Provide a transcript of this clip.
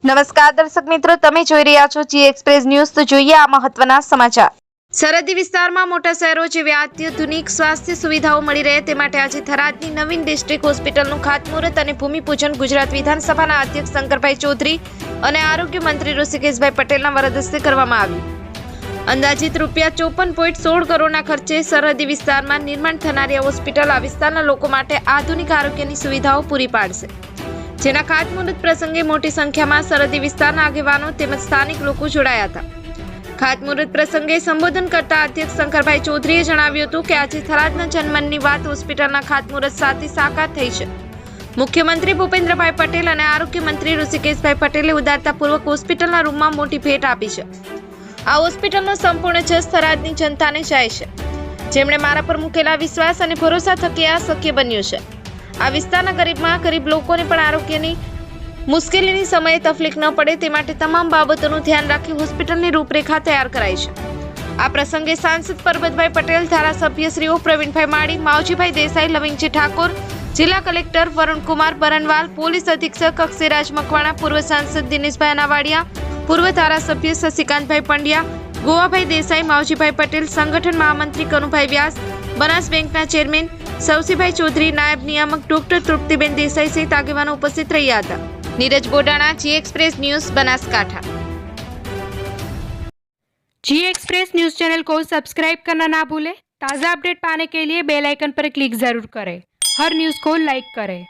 નમસ્કાર દર્શક મિત્રો, તમે જોઈ રહ્યા છો જી એક્સપ્રેસ ન્યૂઝ। તો જોઈએ આ મહત્વના સમાચાર। સરહદી વિસ્તારમાં મોટા શહેરો જેવી અત્યાધુનિક સ્વાસ્થ્ય સુવિધાઓ મળી રહે તે માટે આજે થરાદની નવીન ડિસ્ટ્રિક્ટ હોસ્પિટલનું ખાતમુહૂર્ત અને ભૂમિપૂજન ગુજરાત વિધાનસભાના અધ્યક્ષ શંકરભાઈ ચૌધરી અને આરોગ્ય મંત્રી ઋષિકેશભાઈ પટેલના વરદ હસ્તે કરવામાં આવ્યું। અંદાજિત ₹54.16 કરોડના ખર્ચે સરહદી વિસ્તારમાં નિર્માણ થનારી હોસ્પિટલ આ વિસ્તારના લોકો માટે આધુનિક આરોગ્યની સુવિધાઓ પૂરી પાડશે, જેના ખાતમુહૂર્ત પ્રસંગે મોટી સંખ્યામાં સરહદી વિસ્તારના આગેવાનો તેમજ સ્થાનિક લોકો જોડાયા હતા। ખાતમુહૂર્ત પ્રસંગે સંબોધન કરતા અધ્યક્ષ શંકરભાઈ ચૌધરીએ જણાવ્યું હતું કે આજે થરાદના જનમનની વાત હોસ્પિટલના ખાતમુહૂર્ત સાથે સાકાર થઈ છે। મુખ્યમંત્રી ભૂપેન્દ્રભાઈ પટેલ અને આરોગ્ય મંત્રી ઋષિકેશભાઈ પટેલે ઉદારતાપૂર્વક હોસ્પિટલના રૂમમાં મોટી ભેટ આપી છે। આ હોસ્પિટલનો સંપૂર્ણ જસ થરાદની જનતાને જાય છે, જેમણે મારા પર મૂકેલા વિશ્વાસ અને ભરોસા થકી આ શક્ય બન્યું છે। આ વિસ્તારના ગરીબમાં ગરીબ લોકોને પણ આરોગ્યની મુશ્કેલીની સમયે તકલીફ ન પડે તે માટે તમામ બાબતોનું ધ્યાન રાખી હોસ્પિટલની રૂપરેખા તૈયાર કરાઈ છે। આ પ્રસંગે સાંસદ પરબતભાઈ પટેલ, ધારાસભ્યશ્રીઓ પ્રવીણભાઈ માળી, માવજીભાઈ દેસાઈ, લવિંગજી ઠાકોર, જિલ્લા કલેક્ટર વરુણકુમાર બરનવાલ, પોલીસ અધિક્ષક અક્ષયરાજ મકવાણા, પૂર્વ સાંસદ દિનેશભાઈ અનાવાડિયા, પૂર્વ ધારાસભ્ય શશિકાંતભાઈ પંડ્યા, ગોવાભાઈ દેસાઈ, માવજીભાઈ પટેલ, સંગઠન મહામંત્રી કનુભાઈ વ્યાસ, બનાસ બેંકના ચેરમેન સવસીભાઈ ચૌધરી, નાયબ નિયામક ડોક્ટર તૃપ્તિબેન દેસાઈ સહિત આગેવાનો ઉપસ્થિત રહ્યા હતા। नीरज बोडाना, जी एक्सप्रेस न्यूज, बनासकांठा। जी एक्सप्रेस न्यूज चैनल को सब्सक्राइब करना ना भूलें। ताज़ा अपडेट पाने के लिए बेल आइकन पर क्लिक जरूर करें। हर न्यूज़ को लाइक करें।